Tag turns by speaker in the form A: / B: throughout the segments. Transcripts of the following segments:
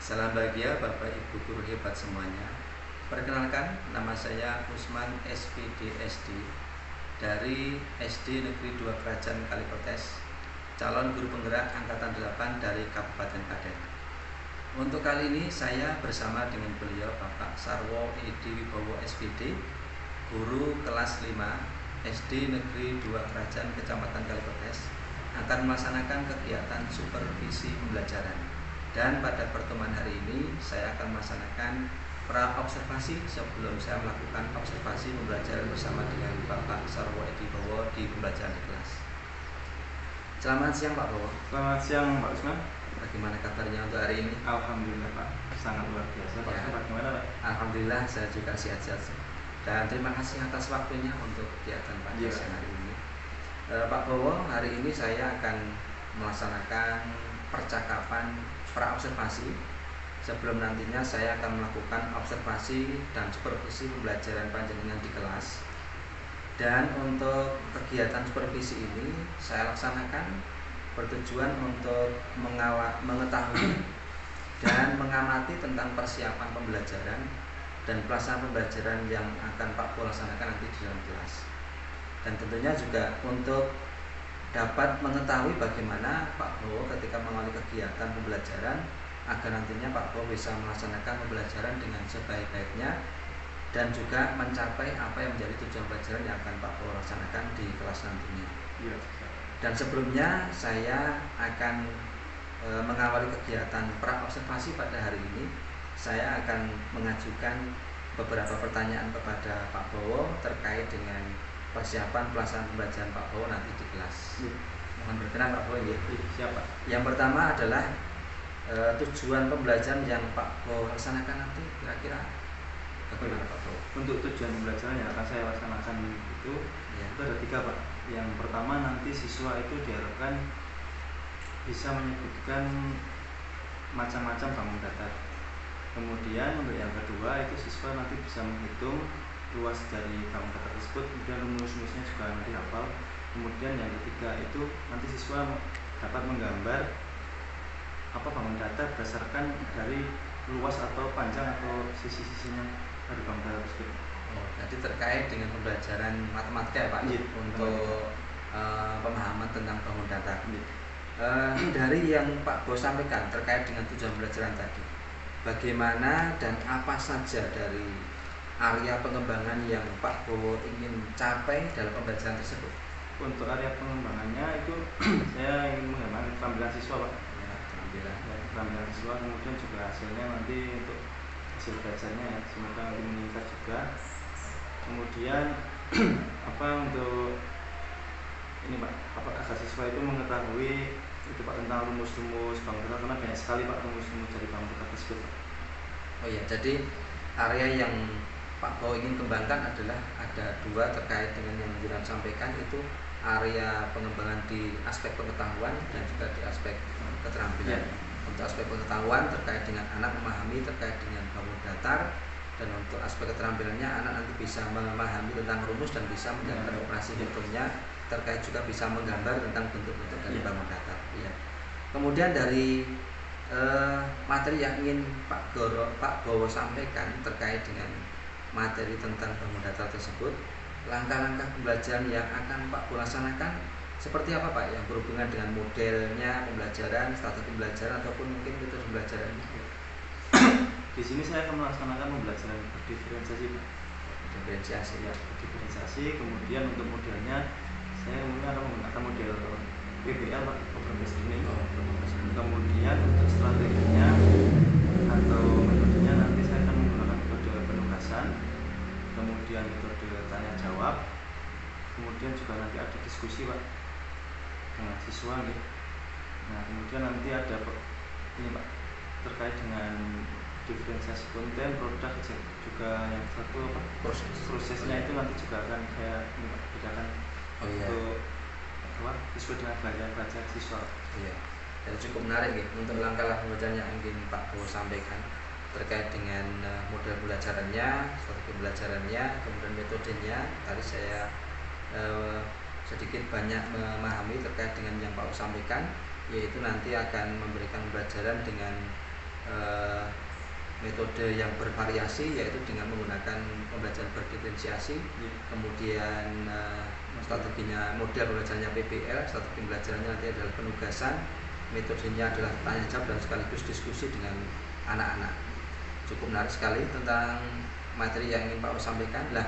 A: Salam bahagia Bapak Ibu guru hebat semuanya. Perkenalkan, nama saya Usman SPD SD dari SD Negeri 2 Kerajaan Kalipotes, calon guru penggerak angkatan 8 dari Kabupaten Klaten. Untuk kali ini saya bersama dengan beliau Bapak Sarwo Edi Wibowo SPD, guru kelas 5 SD Negeri 2 Kerajaan Kecamatan Kalipotes, akan melaksanakan kegiatan supervisi pembelajaran. Dan pada pertemuan hari ini saya akan melaksanakan pra-observasi sebelum saya melakukan observasi pembelajaran bersama dengan Bapak Sarwo Edi Wibowo di pembelajaran di kelas. Selamat siang Pak Bowo.
B: Selamat siang Pak Usman.
A: Bagaimana kabarnya untuk hari ini?
B: Alhamdulillah Pak, sangat luar biasa Pak.
A: Ya.
B: Bagaimana Pak?
A: Alhamdulillah saya juga sehat-sehat. Dan terima kasih atas waktunya untuk kegiatan pada siang hari ini. Pak Bowo, hari ini saya akan melaksanakan percakapan pra-observasi sebelum nantinya saya akan melakukan observasi dan supervisi pembelajaran panjenengan di kelas. Dan untuk kegiatan supervisi ini saya laksanakan bertujuan untuk mengetahui dan mengamati tentang persiapan pembelajaran dan pelaksanaan pembelajaran yang akan Pak Bowo laksanakan nanti di dalam kelas. Dan tentunya juga untuk dapat mengetahui bagaimana Pak Bowo ketika mengawali kegiatan pembelajaran agar nantinya Pak Bowo bisa melaksanakan pembelajaran dengan sebaik-baiknya dan juga mencapai apa yang menjadi tujuan pelajaran yang akan Pak Bowo laksanakan di kelas nantinya.
B: Iya.
A: Dan sebelumnya saya akan mengawali kegiatan pra-observasi pada hari ini. Saya akan mengajukan beberapa pertanyaan kepada Pak Bowo terkait dengan persiapan pelaksanaan pembelajaran Pak Bowo nanti di kelas. Mohon berkenan Pak Bowo ya.
B: Siapa?
A: Yang pertama adalah tujuan pembelajaran yang Pak Bowo laksanakan nanti kira-kira bagaimana Pak Bowo?
B: Untuk tujuan pembelajaran yang akan saya laksanakan itu ada 3 Pak. Yang pertama, nanti siswa itu diharapkan bisa menyebutkan macam-macam bangun datar. Kemudian untuk yang kedua itu siswa nanti bisa menghitung luas dari bangun datar tersebut, kemudian rumus-rumusnya juga nanti hafal. Kemudian yang ketiga itu nanti siswa dapat menggambar apa bangun datar berdasarkan dari luas atau panjang atau sisi-sisinya dari bangun datar tersebut.
A: Oh, jadi terkait dengan pembelajaran matematika ya Pak, untuk pemahaman tentang bangun datar. Dari yang Pak Bowo sampaikan terkait dengan tujuan pembelajaran tadi, bagaimana dan apa saja dari area pengembangan yang Pak Bowo ingin capai dalam pembelajaran tersebut?
B: Untuk area pengembangannya itu saya ingin mengembangkan keterampilan siswa Pak. Keterampilan siswa, kemudian juga hasilnya nanti untuk hasil belajarnya ya, semoga nanti meningkat juga. Kemudian untuk ini Pak, agar siswa itu mengetahui itu Pak tentang rumus-rumus bangun datar, karena banyak sekali Pak rumus-rumus dari bangun datar tersebut Pak.
A: Oh iya, jadi area yang Pak Bowo ingin kembangkan adalah ada 2 terkait dengan yang Jenengan sampaikan, itu area pengembangan di aspek pengetahuan dan juga di aspek keterampilan. Untuk aspek pengetahuan terkait dengan anak memahami terkait dengan bangun datar, dan untuk aspek keterampilannya anak nanti bisa memahami tentang rumus dan bisa menjalankan operasi hitungnya, terkait juga bisa menggambar tentang bentuk-bentuk dari bangun datar. Ya. Kemudian dari materi yang ingin Pak Bowo sampaikan terkait dengan materi tentang bangun datar tersebut, langkah-langkah pembelajaran yang akan Pak Bowo laksanakan seperti apa Pak, yang berhubungan dengan modelnya pembelajaran, strategi pembelajaran ataupun mungkin metode pembelajaran?
B: Di sini saya akan melaksanakan pembelajaran berdiferensiasi Pak.
A: Diferensiasi ya.
B: Diferensiasi, kemudian untuk modelnya saya mungkin akan menggunakan model PBL Pak, Problem Based Learning. Kemudian untuk strateginya atau metodenya nanti saya akan menggunakan metode penugasan, kemudian metode tanya jawab, kemudian juga nanti ada diskusi Pak dengan siswa nih. Nah kemudian nanti ada ini Pak terkait dengan diferensiasi konten, produk juga yang satu Pak, prosesnya itu nanti juga akan saya bedakan untuk apa sesuai dengan belajar siswa.
A: Iya. Dan cukup menarik ya untuk langkah-langkah pembelajaran yang ingin Pak Bowo sampaikan terkait dengan model pembelajarannya, strategi pembelajarannya, kemudian metodenya. Tadi saya sedikit banyak memahami terkait dengan yang Pak Bowo sampaikan, yaitu nanti akan memberikan pembelajaran dengan metode yang bervariasi, yaitu dengan menggunakan pembelajaran berdiferensiasi, kemudian strateginya model pembelajarannya PBL, strategi pembelajarannya nanti adalah penugasan, metodenya adalah tanya jawab dan sekaligus diskusi dengan anak-anak. Cukup menarik sekali tentang materi yang ingin Pak Wo sampaikan. Lah,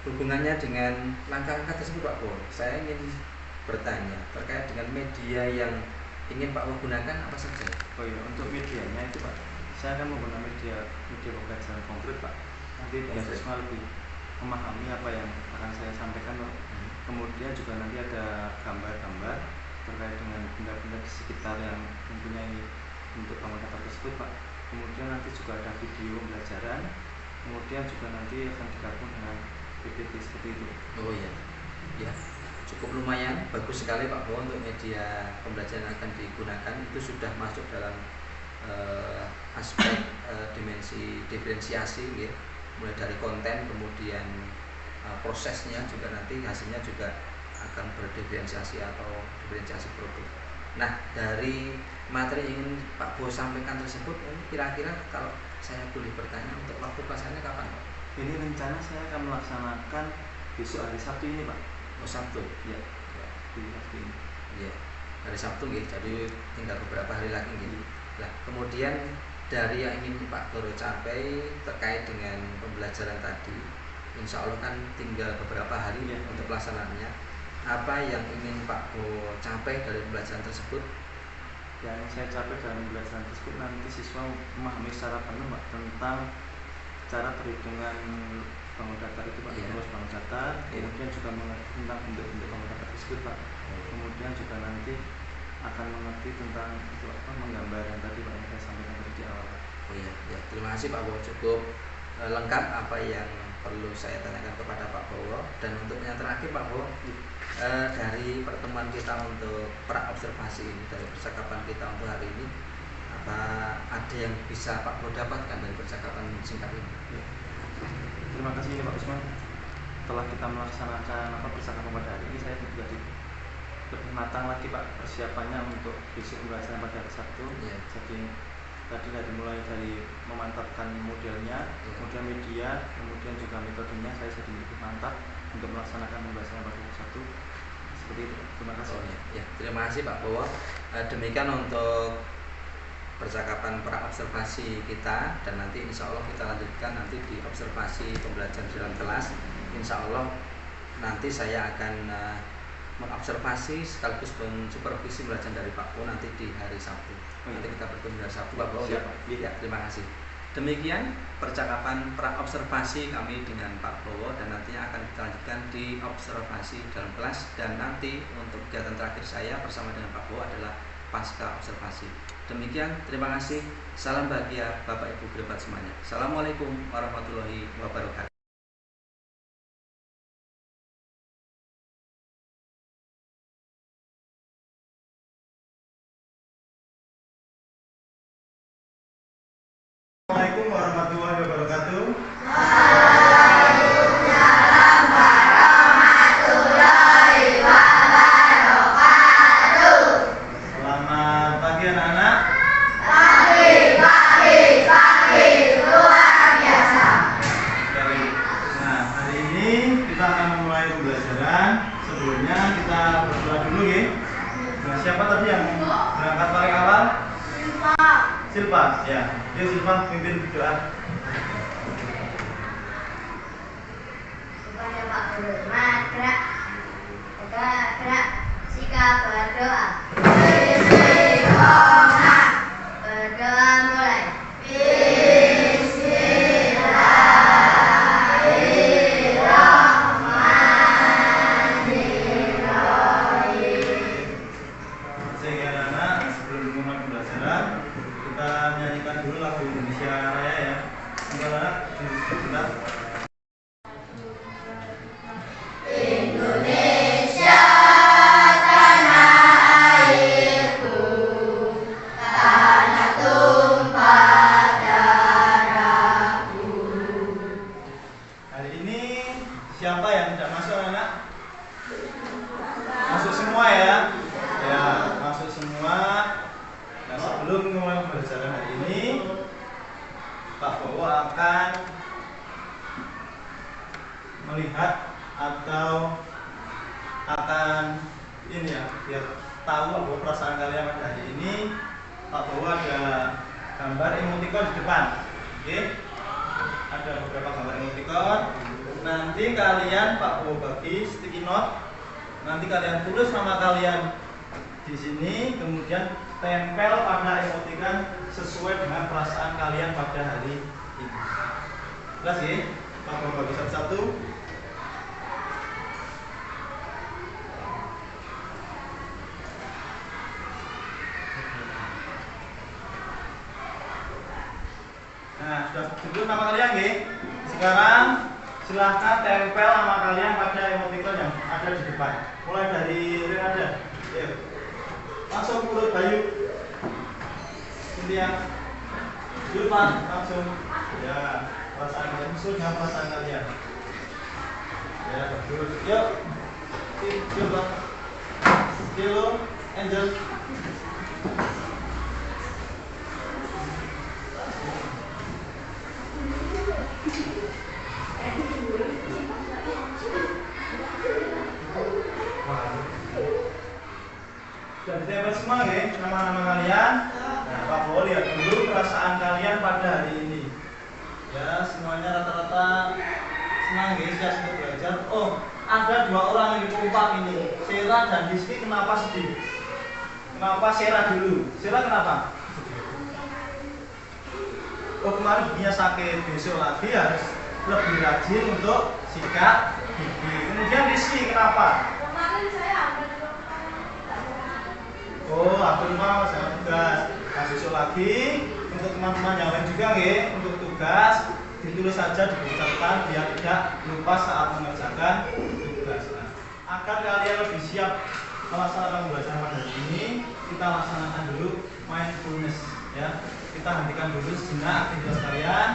A: hubungannya dengan langkah-langkah tersebut Pak Wo, saya ingin bertanya terkait dengan media yang ingin Pak Wo gunakan apa saja?
B: Oh iya, untuk medianya itu Pak, saya akan menggunakan media pembelajaran konkret Pak. Nanti biar siswa lebih memahami apa yang akan saya sampaikan Pak. Kemudian juga nanti ada gambar-gambar terkait dengan benda-benda di sekitar yang mempunyai bentuk bangunan tersebut Pak. Kemudian nanti juga ada video pembelajaran. Kemudian juga nanti akan digabung dengan PPT seperti itu.
A: Oh iya, ya cukup lumayan, bagus sekali Pak Wo untuk media pembelajaran yang akan digunakan itu sudah masuk dalam aspek dimensi diferensiasi, ya. Mulai dari konten, kemudian prosesnya juga nanti hasilnya juga akan berdiferensiasi atau diferensiasi produk. Nah, dari materi yang ingin Pak Wo sampaikan tersebut, kira-kira kalau saya boleh bertanya untuk waktu pelaksananya kapan Pak?
B: Ini rencana saya akan melaksanakan besok hari Sabtu ini Pak.
A: Oh, Sabtu?
B: Ya, di Sabtu ini.
A: Ya, hari Sabtu gitu. Jadi tinggal beberapa hari lagi gitu. Nah, kemudian dari yang ingin Pak Guru capai terkait dengan pembelajaran tadi, insya Allah kan tinggal beberapa hari ya untuk pelaksanaannya. Apa yang ingin Pak Guru capai dari pembelajaran tersebut?
B: Yang saya capai dalam pembelajaran tersebut nanti siswa memahami secara penuh Pak tentang cara perhitungan bangun datar itu Pak, terus bangun datar, kemudian juga mengerti tentang bentuk-bentuk bangun datar tersebut Pak. Kemudian juga nanti akan mengerti tentang itu apa menggambar yang tadi Pak yang saya sampaikan tadi di awal.
A: Oh iya, ya. Terima kasih Pak Wo, cukup lengkap apa yang perlu saya tanyakan kepada Pak Wo. Dan untuk yang terakhir Pak Wo, dari pertemuan kita untuk pra observasi ini, dari percakapan kita untuk hari ini, apa ada yang bisa Pak Wo dapatkan dari percakapan singkat ini?
B: Ya. Terima kasih Pak Usman. Setelah kita melaksanakan percakapan pada hari ini, saya juga lebih matang lagi Pak persiapannya untuk besok pembelajaran pada hari Sabtu.
A: Ya.
B: Jadi tadi mulai dari memantapkan modelnya, kemudian media, kemudian juga metodenya saya jadi lebih mantap untuk melaksanakan pembelajaran pada hari Sabtu. Seperti itu. Terima kasih.
A: Oh, ya. Terima kasih Pak Wo. Demikian untuk percakapan pra observasi kita, dan nanti insya Allah kita lanjutkan nanti di observasi pembelajaran di dalam kelas. Insya Allah nanti saya akan mengobservasi sekaligus mensupervisi pembelajaran dari Pak Wo nanti di hari Sabtu. Nanti kita bertemu hari Sabtu Pak Wo. Ya, terima kasih. Demikian percakapan pra observasi kami dengan Pak Wo, dan nantinya akan kita lanjutkan di observasi dalam kelas, dan nanti untuk kegiatan terakhir saya bersama dengan Pak Wo adalah pasca observasi. Demikian, terima kasih. Salam bahagia Bapak Ibu Gerebat semuanya. Assalamualaikum warahmatullahi wabarakatuh.
C: Assalamualaikum warahmatullahi wabarakatuh.
D: Waalaikumsalam warahmatullahi wabarakatuh.
C: Selamat pagi anak-anak.
D: Pagi, luar biasa.
C: Baik. Nah, hari ini kita akan memulai pembelajaran. Sebelumnya kita berdoa dulu ya. Nah, siapa tadi yang berangkat paling awal? Silpa, ya. Dia Silpa pimpin doa.
D: Kepada Pak Guru, gerak, gerak, sikap berdoa. Bismillah, berdoa mulai.
C: Sehingga anak-anak sebelum memulai pembelajaran kita nyanyikan dulu lagu Indonesia Raya ya. Anak-anak sebentar.
D: Indonesia tanah airku, tanah tumpah darahku.
C: Hari ini siapa yang tidak masuk anak-anak? Masuk semua ya? Ya, masuk semua. Nah, sebelum memulai pembelajaran hari ini, akan melihat atau akan ini ya, biar tahu apa perasaan kalian pada hari ini. Pak Bowo ada gambar emoticon di depan. Oke, ada beberapa gambar emoticon. Nanti kalian Pak Bowo bagi sticky note. Nanti kalian tulis nama kalian di sini, kemudian tempel pada emoticon sesuai dengan perasaan kalian pada hari ini. Jelas ya? Pak Bowo bagi satu-satu. Nah, sudah ditulis nama kalian ya. Sekarang silahkan tempel nama kalian pada emoticon yang ada di depan. Mulai dari yang ada. Yuk. Langsung urut Bayu. Cynthia. Julpan langsung. Ya, perasaan kalian sudah perasaan kalian. Ya, bagus. Yuk. Coba. Kilo, Angel. Sudah ditempel semua ya, nama-nama kalian. Nah, Pak Bowo lihat dulu perasaan kalian pada hari ini. Ya, semuanya rata-rata senang ya, siap untuk belajar. Oh, ada dua orang yang dikompak ini, Sera dan Rizky. Kenapa sedih? Kenapa Sera dulu? Sera kenapa? Oh, kemarin giginya sakit, besok lagi harus lebih rajin untuk sikat gigi. Kemudian Rizky kenapa?
D: Kemarin saya ada
C: Oh, aku lupa sama tugas. Nah, besok lagi untuk teman-teman yang lain juga ya, untuk tugas ditulis saja di buku catatan biar tidak lupa saat mengerjakan tugas. Nah, agar kalian lebih siap melaksanakan pembelajaran pada hari ini, kita laksanakan dulu mindfulness ya. Kita hentikan dulu sejenak aktivitas kalian.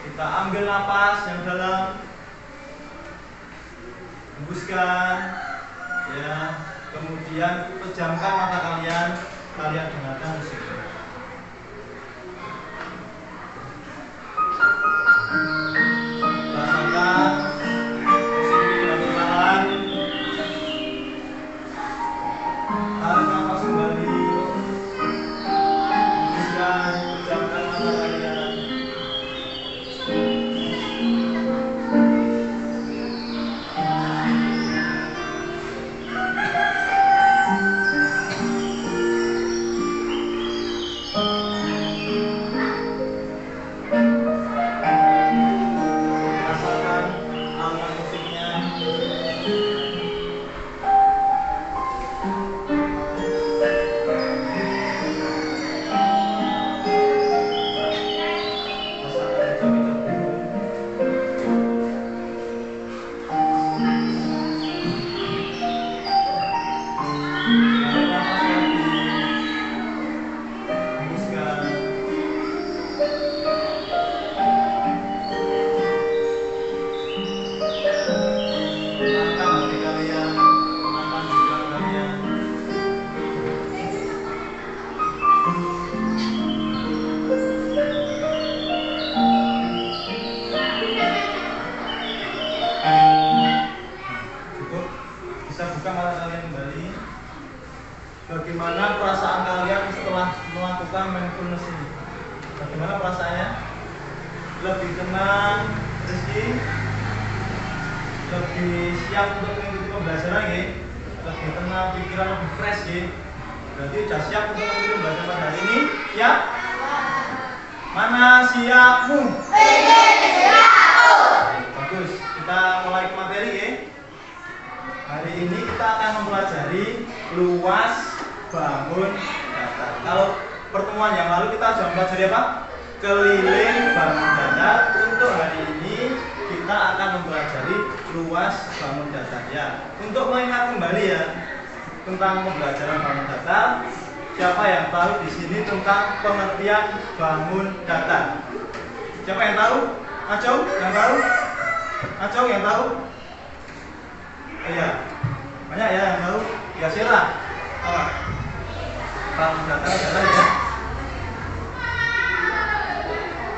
C: Kita ambil napas yang dalam, hembuskan ya. Kemudian pejamkan mata kalian, kalian dengarkan musik. Rasakan musik ini dengan perlahan. Tarik nafas kembali. Hembuskan, pejamkan mata kalian. Bagaimana perasaan kalian setelah melakukan mindfulness ini? Bagaimana perasaannya? Lebih tenang, Rizky? Lebih siap untuk mengikuti pembelajaran ya? Lebih tenang, pikiran lebih fresh ya? Berarti sudah siap untuk mengikuti pembelajaran pada hari ini? Siap? Mana siapmu? Bagus, kita mulai ke materi ya. Hari ini kita akan mempelajari luas bangun datar. Kalau pertemuan yang lalu kita sudah mempelajari apa? Keliling bangun datar. Untuk hari ini kita akan mempelajari luas bangun datar ya. Untuk mengingat kembali ya tentang pembelajaran bangun datar, siapa yang tahu di sini tentang pengertian bangun datar? Siapa yang tahu? Acung yang tahu? Acung yang tahu? Iya, banyak ya yang tahu. Ya Sera, bangun datar adalah ya.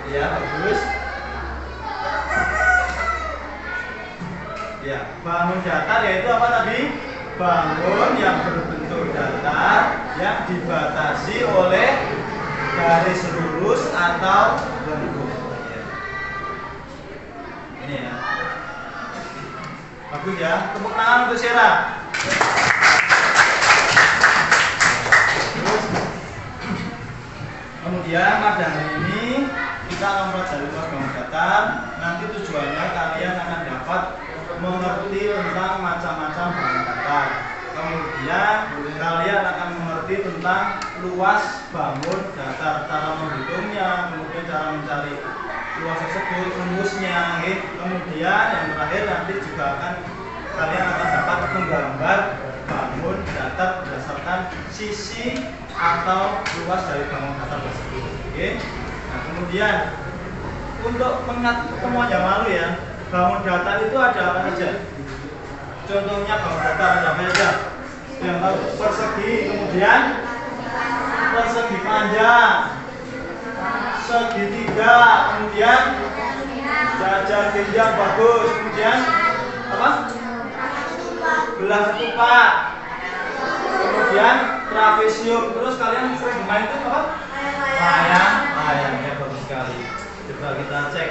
C: Ya, bagus. Ya, bangun datar yaitu apa tadi? Bangun yang berbentuk datar yang dibatasi oleh garis lurus atau lengkung. Ya. Ini ya. Bagus ya. Tepuk tangan untuk Sera. Terus, kemudian pada hari ini kita akan mempelajari bangun datar. Nanti tujuannya kalian akan dapat mengerti tentang macam-macam bangun datar. Kemudian kalian akan mengerti tentang luas bangun datar, cara menghitungnya, kemudian cara mencari luas tersebut, rumusnya. Kemudian yang terakhir nanti juga kalian akan dapat menggambar bangun datar berdasarkan sisi atau luas dari bangun datar tersebut. Nah, kemudian untuk mengingat temuan yang lalu ya, bangun datar itu ada apa saja? Contohnya bangun datar ada apa saja? Yang tahu persegi, kemudian persegi panjang, segitiga, kemudian jajar genjang bagus, kemudian apa? Belah ketupat, kemudian trapesium. Terus kalian sering bermain itu apa? Layang, ya bagus sekali. Coba kita cek.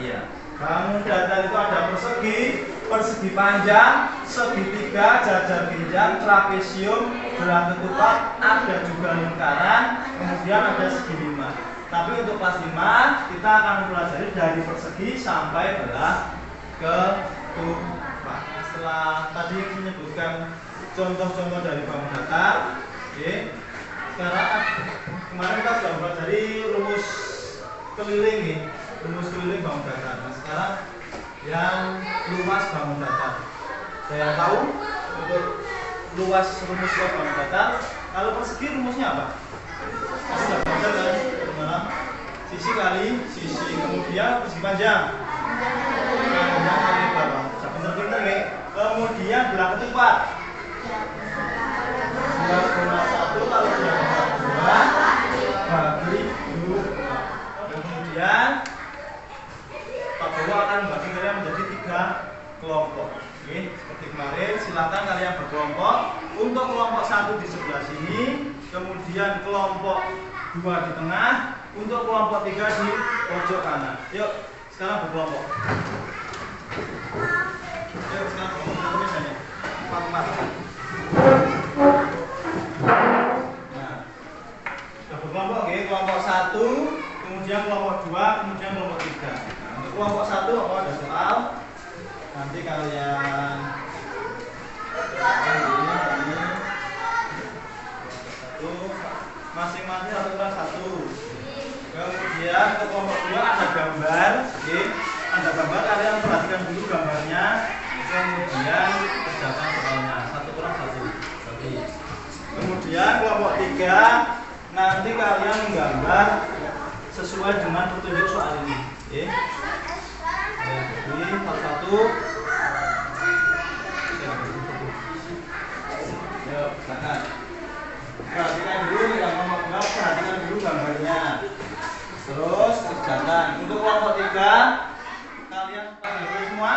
C: Iya. Bangun datar itu ada persegi panjang, segitiga, jajar genjang, trapesium, belah ketupat, ada juga lingkaran, kemudian ada segi lima. Tapi untuk kelas 5 kita akan mempelajari dari persegi sampai belah ketupat. Setelah tadi menyebutkan contoh-contoh dari bangun datar, sekarang kemarin kita sudah mempelajari rumus keliling, rumus keliling bangun datar. Nah, sekarang yang luas bangun datar. Saya tahu untuk luas rumus bangun datar. Kalau persegi rumusnya apa? Sudah belajar kan? Gimana? Sisi kali sisi, kemudian persegi panjang. Panjang kali berapa? Pinter-pinter ya. Kemudian belah ketupat. 2,1 kalau 2,2 bagi 2. Kemudian Pak Bowo akan membagi kalian menjadi 3 kelompok. Oke, seperti kemarin, silakan kalian berkelompok. Untuk kelompok 1 di sebelah sini, kemudian kelompok 2 di tengah, untuk kelompok 3 di pojok kanan. Yuk, sekarang berkelompok. Yuk, sekarang berkelompok misalnya 4. Nah, sudah berkelompok, oke. Kelompok 1, kemudian kelompok 2, kemudian kelompok 3. Nah, untuk kelompok 1 apa ada soal? Nanti kalian ini masing-masing 1/1. Kemudian untuk kelompok 2 ada gambar, oke. Ada gambar, kalian perhatikan dulu gambarnya. Kemudian kerjakan soalnya 1/1. Oke. Kemudian kelompok 3 nanti kalian menggambar sesuai dengan petunjuk soal ini. Oke. Jadi satu-satu. Yuk, silakan. Perhatikan dulu yang nomor 2, perhatikan dulu gambarnya. Terus kerjakan. Untuk kelompok 3 kalian perhatikan semua.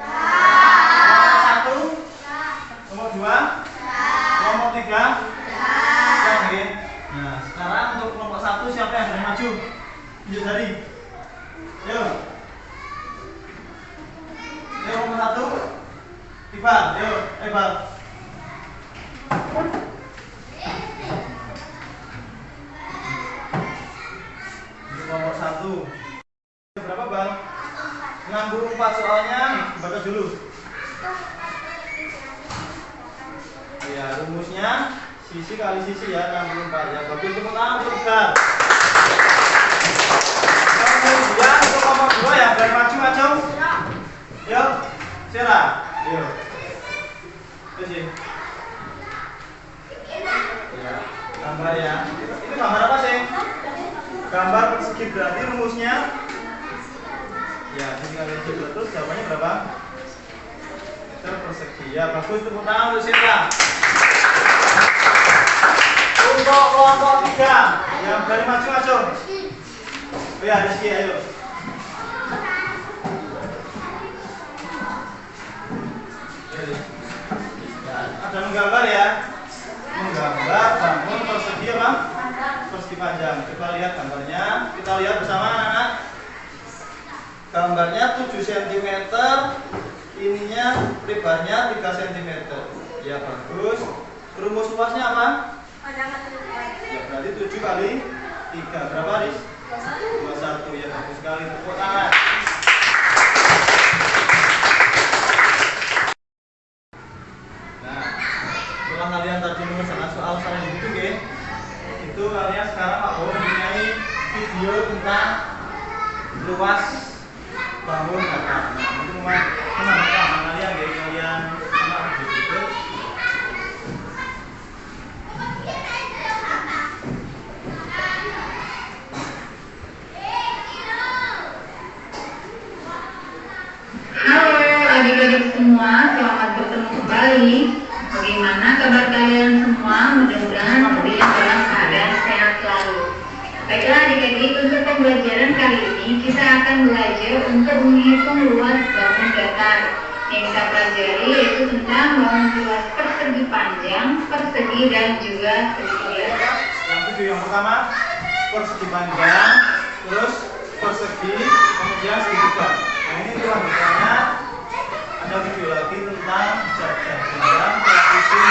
C: Kelompok 1, kelompok 2, kelompok 3. Oke. Nah, sekarang untuk kelompok 1 siapa yang berani maju? Tunjuk jari. Yuk. Yuk, kelompok 1. Iqbal, yuk, Iqbal. Untuk kelompok 1. Berapa, Bang? 64 soalnya, baca dulu. Ya, rumusnya sisi kali sisi ya, 64 ya. Bagus, tepuk tangan untuk Iqbal. Kemudian untuk kelompok 2 ya, berani maju. Yuk, Sera. Yuk. Terus ya, gambar ya. Itu gambar apa sih? Gambar persegi, berarti rumusnya ya, sini kali sisi. Terus jawabannya berapa? Meter persegi. Ya, bagus, tepuk tangan untuk Sera. Untuk kelompok 3 yang berani maju. Oh ya, Rizky, ayo. Ada menggambar ya. Menggambar bangun persegi apa? Persegi panjang. Coba lihat gambarnya. Kita lihat bersama anak-anak. Gambarnya 7 cm. Ininya lebarnya 3 cm. Ya bagus. Rumus luasnya apa? Ya berarti 7 kali 3. Berapa, Riz? 21. Ya bagus sekali. Tepuk tangan. Setelah kalian tadi mengerjakan soal saling hitung ya, itu kalian sekarang Pak Bo mempunyai video tentang luas bangun kata. Nah, itu menambah kalian ya, kalian simak video itu.
E: Halo adik-adik semua, selamat bertemu kembali. Bagaimana kabar kalian semua? Mudah-mudahan kalian dalam keadaan sehat selalu. Baiklah adik-adik, untuk pembelajaran kali ini kita akan belajar untuk menghitung luas bangun datar. Yang kita pelajari yaitu tentang bangun luas persegi panjang, persegi dan juga segitiga.
C: Yang video yang pertama persegi panjang, terus persegi, kemudian segitiga. Nah ini kelanjutannya. Ada video lagi tentang jajah jendang, televisi,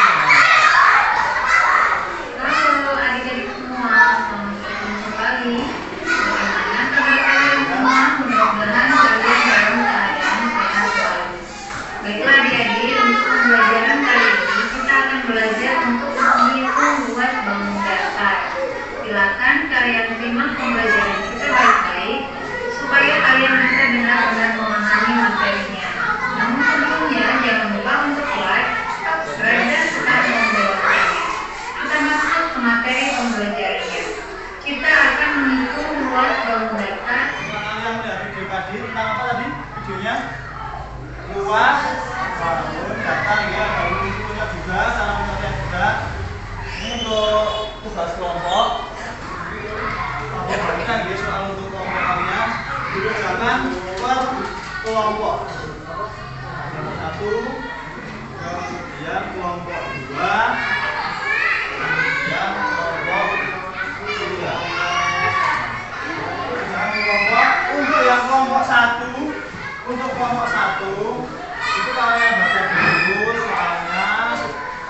E: Halo adik-adik semua, selamat bertemu kembali. Bagaimana kabar kalian semua? Mudah-mudahan kalian dalam keadaan sehat selalu. Baiklah adik-adik, untuk pembelajaran kali ini kita akan belajar untuk menghitung luas bangun datar. Silakan kalian simak pembelajaran kita baik-baik supaya kalian bisa benar-benar memahami materinya. Namun sebelumnya jangan lupa untuk like, subscribe, dan tekan tombol loncengnya. Kita masuk ke materi pembelajarannya. Kita akan menghitung luas bangun datar.
C: Kalian melihat video tadi tentang apa tadi? Videonya luas bangun datar ya. Ada untuknya juga, cara mengerjakan juga. Ini untuk tugas kelompok. Saya berikan ya soal untuk kelompok kalian. Dikerjakan per kelompok. Kelompok 1, kemudian kelompok 2, kemudian kelompok 3. Kelompok untuk yang kelompok 1 itu kalian baca dulu soalnya,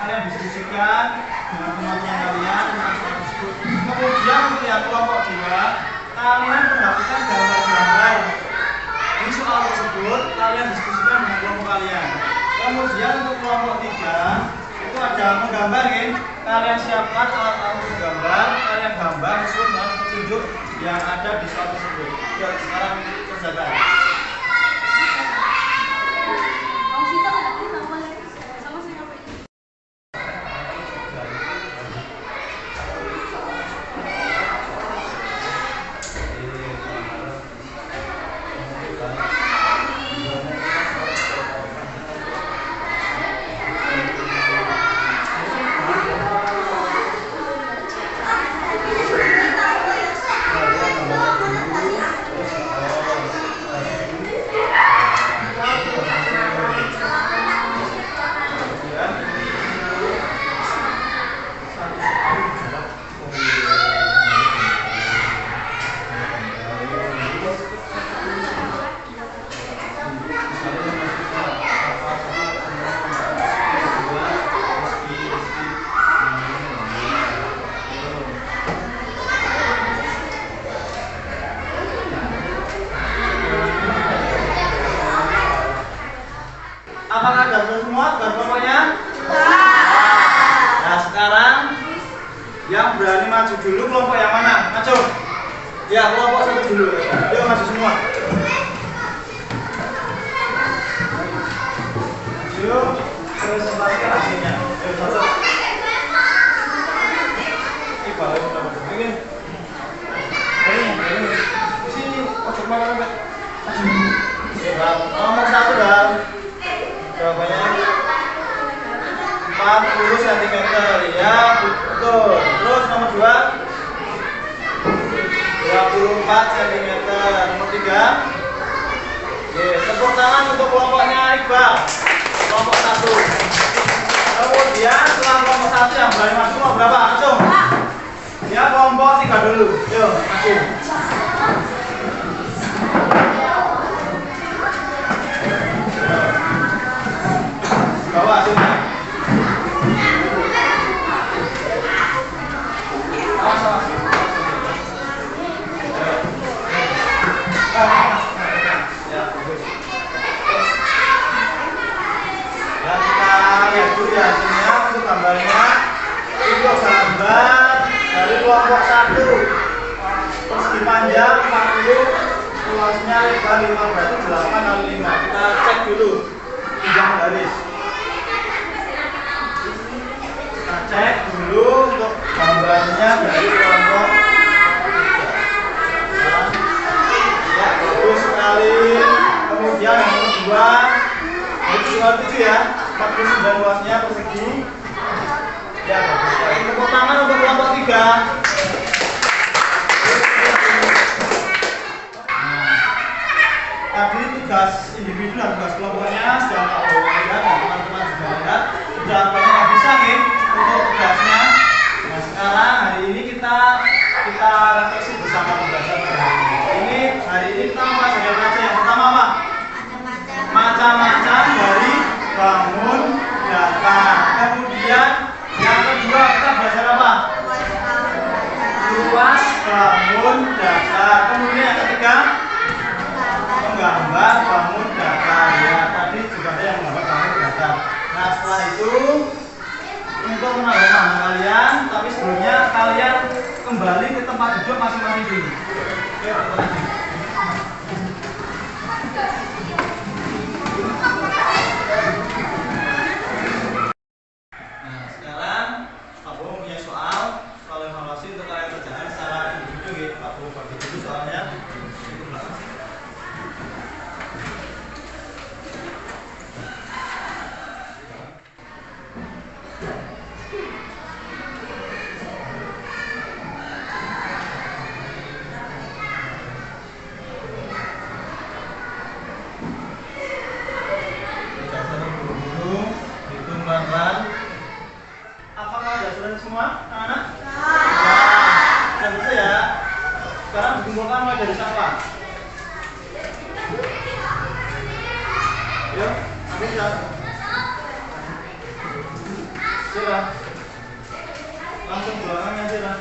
C: kalian diskusikan dengan teman-teman kalian tentang soal tersebut. Kemudian untuk yang kelompok 2 kalian perhatikan gambar-gambar di soal tersebut, kalian diskusikan dengan kelompok kalian. Kemudian untuk kelompok 3 itu ada menggambar ya. Kalian siapkan alat-alat menggambar, kalian gambar sesuai dengan petunjuk yang ada di soal tersebut. Ya, sekarang kerjakan. Apakah ada semua kelompoknya? Nah sekarang yang berani maju dulu kelompok yang mana? Maju. Ya kelompok 1 dulu. Yuk maju semua. Maju. Terus pakai hasilnya. Yuk masuk. Ini balik udah masuk. Ini. Sini. Masuk mana? Maju. Ya, nomor 1 dah. Jawabannya 40 cm ya betul. Terus nomor 2 20 24 cm. Nomor 3. Oke, tepuk tangan untuk kelompoknya Iqbal. Kelompok 1. Kemudian setelah kelompok 1 yang berani masuk mau berapa? Langsung. Ya, kelompok 3 dulu. Yuk, masuk. Bawa hasilnya. Awas. Ya, bagus. Ya, kita lihat dulu ya hasilnya untuk gambarnya. Untuk gambar dari kelompok 1 persegi panjang 40, luasnya lebar 5, berarti 8 kali 5. Kita cek dulu pinjam garis. Kita cek dulu untuk gambarnya dari kelompok 3. Ya, bagus sekali. Kemudian yang kedua, itu 27 ya, 49 luasnya persegi. Ya, bagus sekali. Tepuk tangan untuk kelompok 3. Tadi tugas individu dan tugas kelompoknya sudah Pak Bowo lihat dan teman-teman juga lihat sudah banyak yang bisa nih untuk tugasnya. Nah, sekarang hari ini kita refleksi bersama pembelajaran pada hari ini. Hari ini kita mempelajari apa saja? Yang pertama apa? Macam-macam dari bangun datar. Kemudian yang kedua kita belajar apa? Luas bangun datar. Kemudian yang ketiga menggambar bangun datar. Ya, tadi juga ada yang menggambar bangun datar. Nah, setelah itu untuk menambah pemahaman kalian, tapi sebelumnya kalian kembali ke tempat duduk masing-masing dulu. Oke, lagi. Nah, sekarang Pak Bowo punya soal evaluasi untuk kalian kerjakan secara individu. Pak Bowo bagi dulu soalnya. Apakah sudah selesai semua, anak-anak? Ya, sudah selesai ya. Sekarang dikumpulkan mulai dari siapa? Yuk, ambil ya. Sila. Langsung belakangnya sila.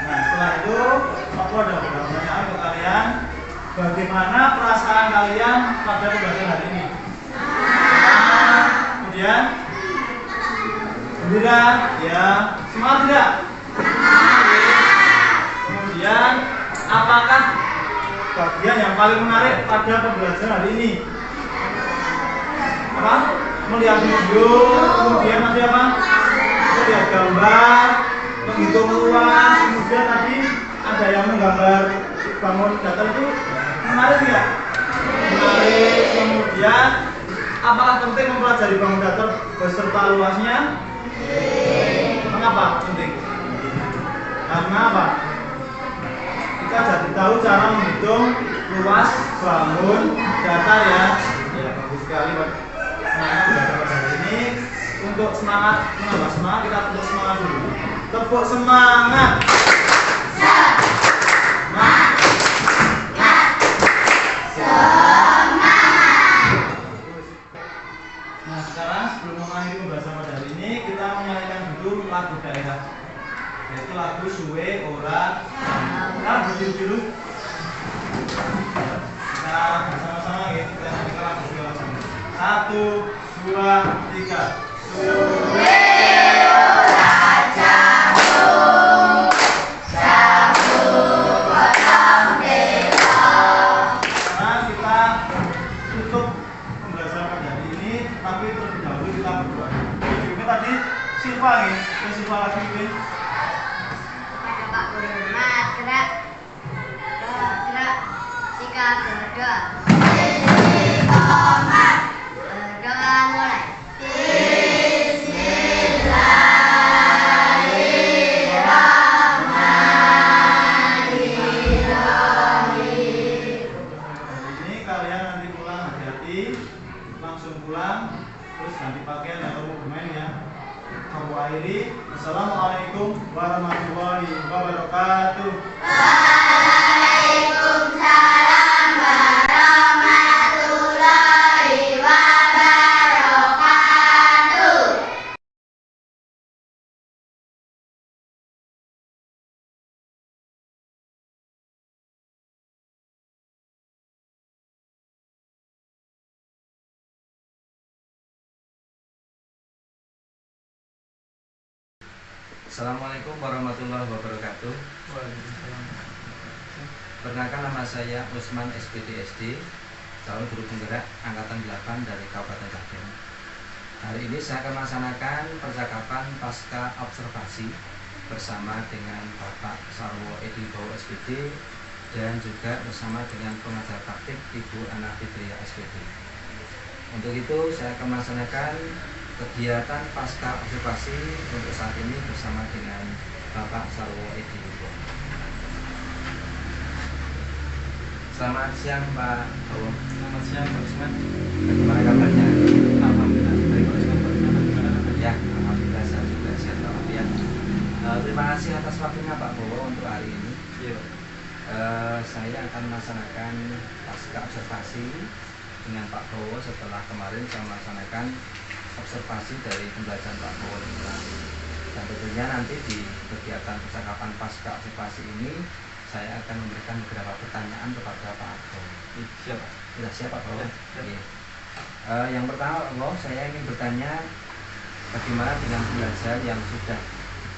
C: Nah, setelah itu aku ada pertanyaan untuk kalian. Bagaimana perasaan kalian pada pembelajaran hari ini? Kemudian gembira, ya, semangat tidak? Kemudian apakah bagian yang paling menarik pada pembelajaran hari ini? Apa? Melihat video, kemudian nanti apa? Melihat gambar, menghitung luas, kemudian tadi ada yang menggambar bangun datar itu menarik ya? Menarik. Kemudian apakah penting mempelajari bangun datar beserta luasnya? Mengapa penting? Karena apa? Kita jadi tahu cara menghitung luas bangun datar ya. Ya, bagus sekali Pak. Nah, pada hari ini untuk semangat, menambah semangat kita tepuk semangat dulu. Tepuk semangat. Nah, sekarang sebelum mengakhiri pembahasan pada hari ini, kita menyanyikan dulu lagu daerah, yaitu lagu Suwe Ora. Kita berdiri dulu. Kita bersama-sama ya, kita nyanyikan lagu Suwe Ora. 1, 2, 3. Suwe Ora jagung, jagung potong desa. Nah, kita tutup pembelajaran pada hari ini, tapi terlebih dahulu kita berdoa. Ini tadi Silva nih, Silva lagi ini.
D: Pak Guru, Mas, gerak. Gerak. Jika berdoa. Berdoa mulai. Bismillahirrahmanirrahim.
C: warahmatullahi wabarakatuh.
D: Waalaikumsalam warahmatullahi wabarakatuh.
A: Assalamualaikum warahmatullahi wabarakatuh. Perkenalkan, nama saya Usman SPD SD, calon guru penggerak angkatan 8 dari Kabupaten Klaten. Hari ini saya akan melaksanakan percakapan pasca observasi bersama dengan Bapak Sarwo Edi Bowo SPD dan juga bersama dengan pengajar praktik Ibu Ana Fitria SPD. Untuk itu saya akan melaksanakan kegiatan pasca observasi untuk saat ini bersama dengan Bapak Sarwo Edi Bowo. Selamat siang Pak Bowo.
B: Selamat siang Pak Usman.
A: Bagaimana kabarnya?
B: Alhamdulillah baik Pak Usman. Bagaimana?
A: Ya, alhamdulillah saya juga sehat walafiat. Terima kasih atas waktunya Pak Bowo untuk hari ini.
B: Iya.
A: Saya akan melaksanakan pasca observasi dengan Pak Bowo setelah kemarin saya melaksanakan observasi dari pembelajaran Pak Bowo lalu. Dan tentunya nanti di kegiatan percakapan pasca observasi ini saya akan memberikan beberapa pertanyaan kepada Pak Bowo.
B: Siap Pak.
A: Sudah siap Pak Bowo?
B: Ya, siap.
A: Oke. Yang pertama Pak Bowo, saya ingin bertanya bagaimana dengan pembelajaran yang sudah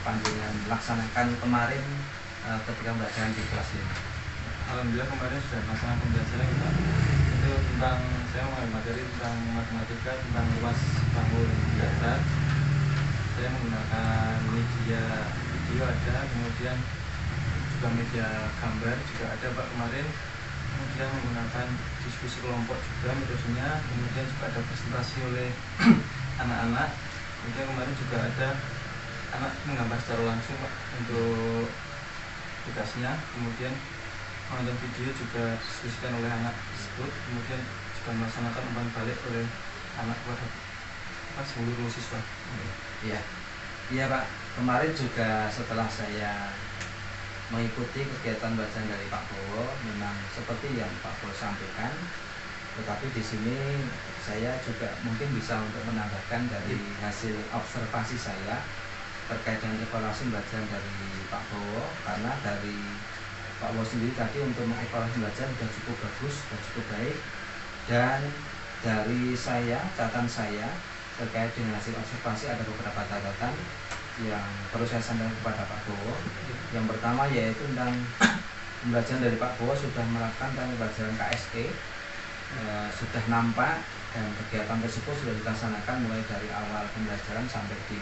A: panjenengan laksanakan kemarin ketika pembelajaran di kelas ini.
B: Alhamdulillah kemarin sudah melaksanakan pembelajaran kita. Itu tentang saya mengambil materi tentang matematika, tentang luas bangun datar. Saya menggunakan media video ada, kemudian juga media gambar juga ada Pak kemarin. Kemudian menggunakan diskusi kelompok juga metodenya, kemudian juga ada presentasi oleh anak-anak. Kemudian kemarin juga ada anak menggambar secara langsung Pak untuk tugasnya. Kemudian menonton video juga diskusikan oleh anak tersebut, kemudian juga melaksanakan umpan balik oleh anak kepada seluruh siswa.
A: Iya, iya Pak. Kemarin juga setelah saya mengikuti kegiatan bacaan dari Pak Bowo, memang seperti yang Pak Bowo sampaikan. Tetapi di sini saya juga mungkin bisa untuk menambahkan dari hasil observasi saya terkait dengan evaluasi bacaan dari Pak Bowo, karena dari Pak Bowo sendiri tadi untuk mengevaluasi bacaan sudah cukup bagus, sudah cukup baik. Dan dari saya, catatan saya terkait dengan hasil observasi ada beberapa catatan yang perlu saya sampaikan kepada Pak Bowo. Yang pertama yaitu tentang pembelajaran dari Pak Bowo sudah melakukan pembelajaran KSE, sudah nampak dan kegiatan tersebut sudah dilaksanakan mulai dari awal pembelajaran sampai di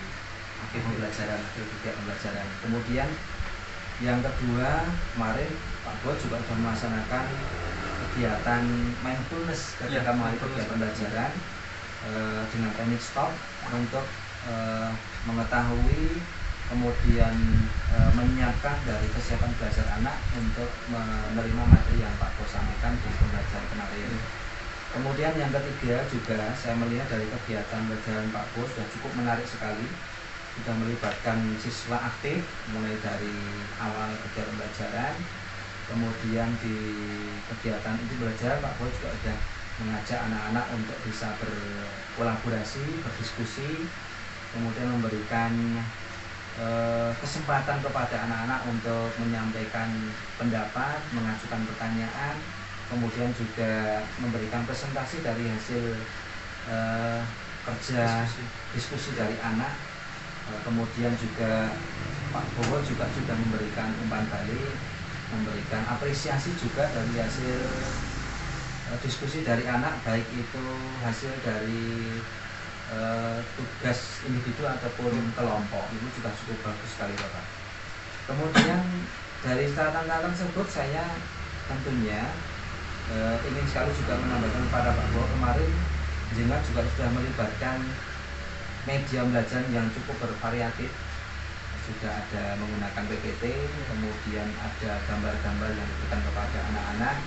A: akhir pembelajaran, pembelajaran. Kemudian yang kedua, kemarin Pak Bowo juga sudah melaksanakan kegiatan mindfulness ketika mulai kegiatan pembelajaran dengan teknik stop untuk mengetahui, kemudian menyiapkan dari kesiapan belajar anak untuk menerima materi yang Pak Bowo sampaikan di pembelajaran kemarin. Kemudian yang ketiga juga saya melihat dari kegiatan belajaran Pak Bowo sudah cukup menarik sekali, sudah melibatkan siswa aktif mulai dari awal kegiatan pembelajaran. Kemudian di kegiatan itu belajar Pak Bowo juga sudah mengajak anak-anak untuk bisa berkolaborasi, berdiskusi, kemudian memberikan kesempatan kepada anak-anak untuk menyampaikan pendapat, mengajukan pertanyaan, kemudian juga memberikan presentasi dari hasil kerja diskusi dari anak. Kemudian juga Pak Bowo juga sudah memberikan umpan balik, memberikan apresiasi juga dari hasil diskusi dari anak, baik itu hasil dari tugas individu ataupun kelompok. Itu juga cukup bagus sekali Bapak. Kemudian dari catatan tersebut saya tentunya ingin sekali juga menambahkan kepada Pak Bowo, kemarin jenengan juga sudah melibatkan media belajar yang cukup bervariatif. Sudah ada menggunakan PPT, kemudian ada gambar-gambar yang diberikan kepada anak-anak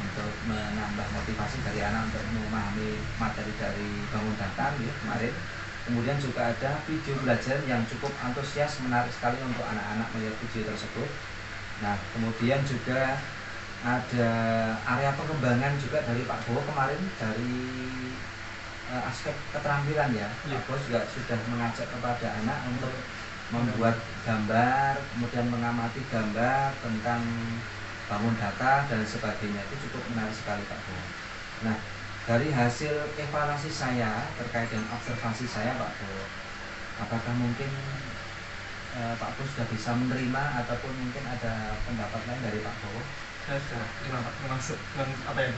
A: untuk menambah motivasi dari anak untuk memahami materi dari bangun datar ya kemarin. Kemudian juga ada video belajar yang cukup antusias, menarik sekali untuk anak-anak melihat video tersebut. Nah, kemudian juga ada area pengembangan juga dari Pak Bowo kemarin dari aspek keterampilan ya. Pak Bowo juga sudah mengajak kepada anak untuk membuat gambar, kemudian mengamati gambar tentang bangun data dan sebagainya. Itu cukup menarik sekali Pak Bowo. Nah, dari hasil evaluasi saya terkait dengan observasi saya Pak Bowo, apakah mungkin Pak Bowo sudah bisa menerima ataupun mungkin ada pendapat lain dari Pak Bowo?
B: Saya sudah terima Pak, termasuk apa yang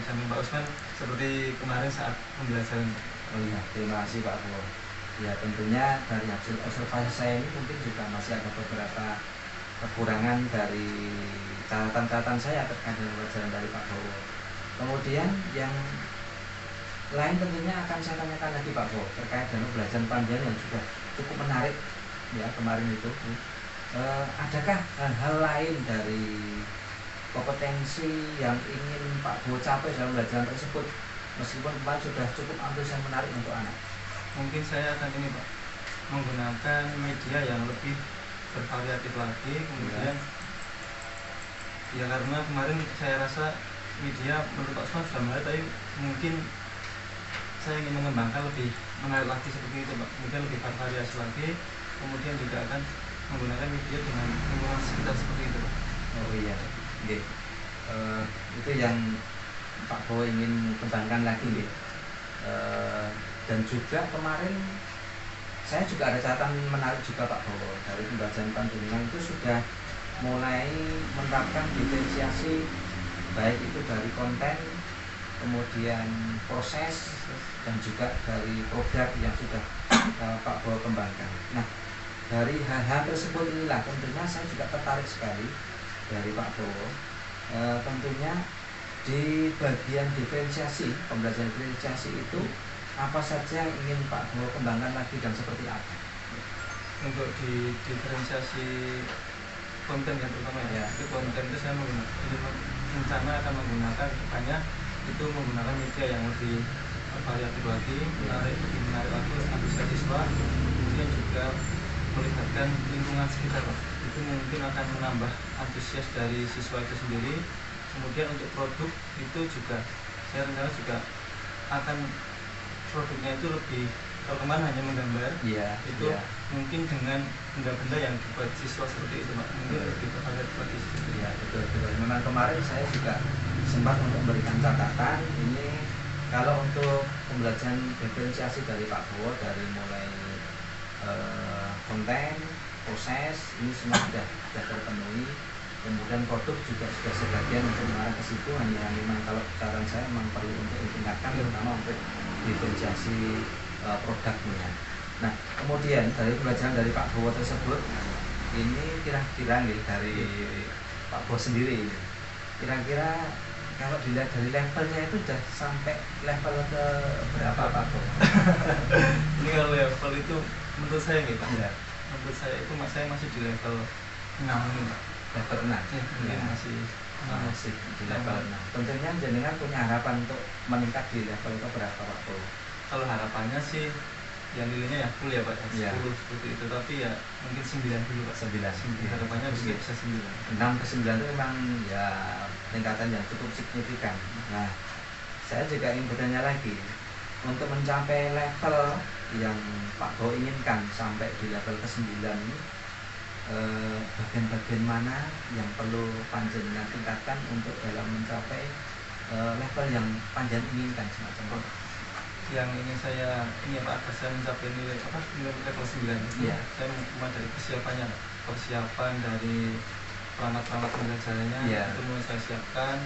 B: disampaikan Pak Usman seperti kemarin saat pembelajaran.
A: Oh iya, terima kasih Pak Bowo. Ya tentunya dari hasil observasi saya ini mungkin juga masih ada beberapa kekurangan dari catatan-catatan saya terkait dengan pelajaran dari Pak Bowo. Kemudian yang lain tentunya akan saya tanyakan lagi Pak Bowo terkait dengan pembelajaran panjang yang juga cukup menarik ya kemarin itu. Adakah hal lain dari kompetensi yang ingin Pak Bowo capai dalam pembelajaran tersebut meskipun kemarin sudah cukup antusias menarik untuk anak?
B: Mungkin saya akan ini Pak, menggunakan media yang lebih bervariatif lagi. Kemudian ya karena kemarin saya rasa media menurut Pak Usman sudah menarik, tapi mungkin saya ingin mengembangkan lebih menarik lagi seperti itu Pak, mungkin lebih bervariasi lagi. Kemudian juga akan menggunakan media dengan lingkungan sekitar seperti itu Pak.
A: Oh iya, okay. Itu yang Pak Bowo ingin kembangkan lagi nih. Dan juga kemarin saya juga ada catatan menarik juga Pak Bowo dari pembelajaran panjenengan itu sudah mulai menerapkan diferensiasi baik itu dari konten, kemudian proses dan juga dari produk yang sudah Pak Bowo kembangkan. Nah, dari hal-hal tersebut inilah tentunya saya juga tertarik sekali dari Pak Bowo. Tentunya di bagian diferensiasi, pembelajaran diferensiasi itu apa saja yang ingin Pak Bowo kembangkan lagi dan seperti apa?
B: Untuk di diferensiasi konten yang pertama ya, itu konten itu saya rencana akan menggunakan depannya itu menggunakan media yang lebih variatif lagi, lebih menarik lagi antusias siswa. Kemudian juga melibatkan lingkungan sekitar, itu mungkin akan menambah antusias dari siswa itu sendiri. Kemudian untuk produk itu juga saya rencana juga akan produknya itu lebih, kalau kemarin hanya menggambar, itu mungkin dengan benda-benda yang dibuat siswa seperti itu Pak, mungkin lebih bervariatif lagi.
A: Iya betul. Memang kemarin saya juga sempat untuk memberikan catatan ini kalau untuk pembelajaran diferensiasi dari Pak Bowo dari mulai konten, proses ini semua sudah terpenuhi. Kemudian produk juga sudah sebagian untuk mengarah ke situ, hanya memang kalau saran saya memang perlu untuk ditingkatkan terutama untuk diferensiasi produknya. Nah, kemudian dari pembelajaran dari Pak Bowo tersebut ini kira-kira nih dari Pak Bowo sendiri ini kira-kira kalau dilihat dari levelnya itu sudah sampai level ke berapa Pak Bowo?
B: Ini kalau level itu menurut saya gitu Pak.
A: Ya.
B: Menurut saya itu saya masih di level 6 ini Pak.
A: Level 6
B: ya, mungkin masih
A: di level 6. Tentunya jenengan punya harapan untuk meningkat di level itu berapa Pak Bowo?
B: Kalau harapannya sih yang nilainya ya full ya Pak, 10 seperti itu, tapi ya mungkin 9 dulu Pak. 9. Harapannya bisa 9.
A: 6 ke 9 itu memang ya peningkatan yang cukup signifikan. Nah, saya juga ingin bertanya lagi, untuk mencapai level yang Pak Bowo inginkan sampai di level ke-9 ini, bagian-bagian mana yang perlu panjenengan tingkatkan untuk dalam mencapai level yang panjenengan inginkan semacam itu?
B: Yang ingin saya Pak, agar saya mencapai nilai level 9
A: ya.
B: Saya mulai dari persiapan dari perangkat-perangkat pembelajarannya itu mulai saya siapkan,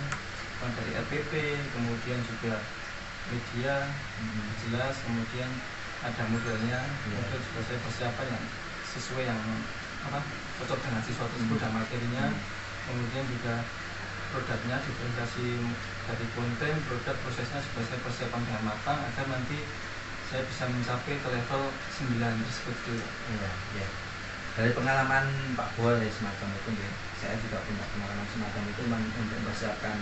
B: dari RPP, kemudian juga media jelas, kemudian ada modelnya, kemudian juga saya persiapan yang sesuai yang cocok dengan siswa tersebut dan materinya. Kemudian juga produknya diferensiasi dari konten, produk, prosesnya juga saya persiapkan dengan matang agar nanti saya bisa mencapai ke level 9 tersebut.
A: Iya. Dari pengalaman Pak Bowo ya semacam itu ya. Saya juga punya pengalaman semacam itu memang untuk mempersiapkan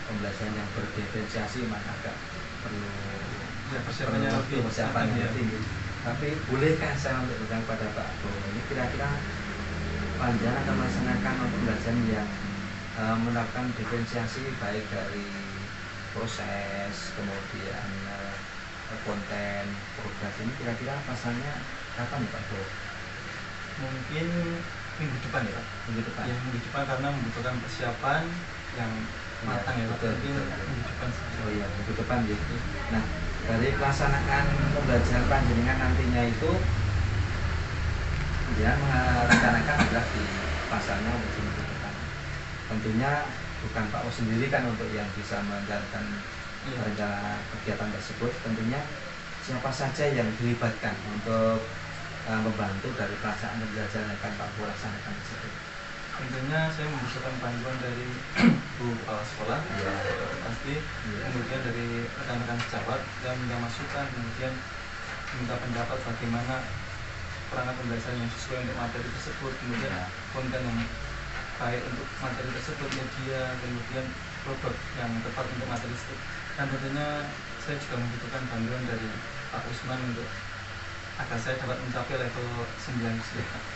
A: pembelajaran yang berdiferensiasi memang agak perlu
B: persiapannya lebih
A: tinggi. Tapi bolehkah saya untuk bertanya pada Pak Bowo, ini kira-kira panjenengan akan melaksanakan untuk pembelajaran yang menerapkan diferensiasi baik dari proses, kemudian konten, progres ini kira-kira pasalnya kapan nih Pak Bowo?
C: Mungkin minggu depan ya Pak.
A: Minggu depan.
C: Ya, minggu depan karena membutuhkan persiapan yang matang ya Pak.
A: betul,
C: Mungkin
A: betul.
C: minggu depan saja.
A: Oh iya, minggu depan gitu. Nah, dari pelaksanaan pembelajaran panjenengan nantinya itu dia merencanakan adalah di pasalnya untuk di minggu depan. Tentunya bukan Pak O sendiri kan untuk yang bisa menjalankan rencana kegiatan tersebut. Tentunya siapa saja yang dilibatkan untuk membantu dari pelaksanaan pembelajaran yang akan Pak O laksanakan tersebut.
C: Tentunya saya membutuhkan bantuan dari Bu Kepala Sekolah,
A: Iya.
C: pasti.
A: Iya.
C: Kemudian dari rekan-rekan sejawat dan minta masukan, kemudian minta pendapat bagaimana perangkat pembelajaran yang sesuai untuk materi tersebut, kemudian
A: Iya.
C: konten yang baik untuk materi tersebut, media, kemudian produk yang tepat untuk materi tersebut. Dan tentunya saya juga membutuhkan bantuan dari Pak Usman untuk agar saya dapat mencapai level 9.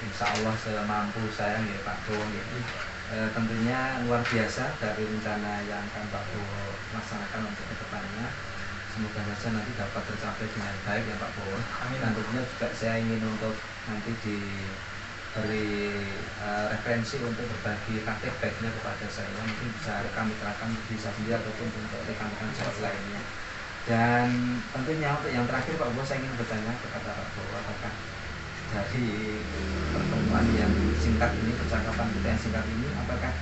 A: Insya Allah semampu saya ya Pak Bowo ya. Tentunya luar biasa dari rencana yang akan Pak Bowo laksanakan untuk kedepannya. Semoga saja nanti dapat tercapai dengan baik ya Pak Bowo.
C: Amin.
A: Dan tentunya juga saya ingin untuk nanti diberi referensi untuk berbagi praktek baiknya kepada saya. Mungkin bisa rekan-rekan bisa sendiri ataupun untuk rekan-rekan sejawat lainnya. Dan tentunya untuk yang terakhir Pak Bowo, saya ingin bertanya kepada Pak Bowo, apakah dari pertemuan yang singkat ini, percakapan kita yang singkat ini, apakah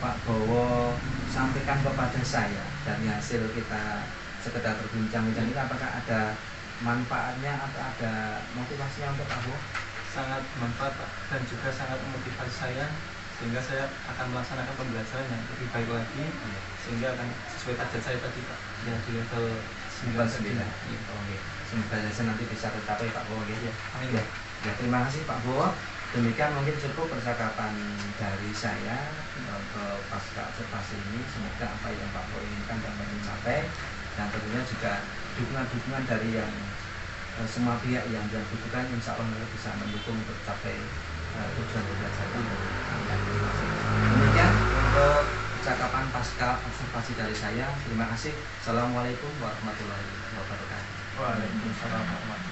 A: Pak Bowo sampaikan kepada saya dari hasil kita sekedar berbincang-bincang ini, apakah ada manfaatnya atau ada motivasinya untuk Pak Bowo?
C: Sangat bermanfaat Pak, dan juga sangat memotivasi saya sehingga saya akan melaksanakan pembelajaran yang lebih baik lagi, sehingga akan sesuai target saya tadi Pak, yang di level 9 tadi. Iya.
A: Oke. Semoga saja nanti bisa tercapai Pak Bowo ya.
C: Amin
A: Ya. Ya, terima kasih Pak Bowo. Demikian mungkin cukup percakapan dari saya untuk pasca observasi ini. Semoga apa yang Pak Bowo inginkan dapat mencapai, dan tentunya juga dukungan-dukungan dari yang semua pihak yang dibutuhkan, insya Allah mereka bisa mendukung untuk capai tujuan pembelajaran. Demikian untuk percakapan pasca observasi dari saya. Terima kasih. Assalamualaikum warahmatullahi wabarakatuh.
C: Waalaikumsalam warahmatullahi wabarakatuh.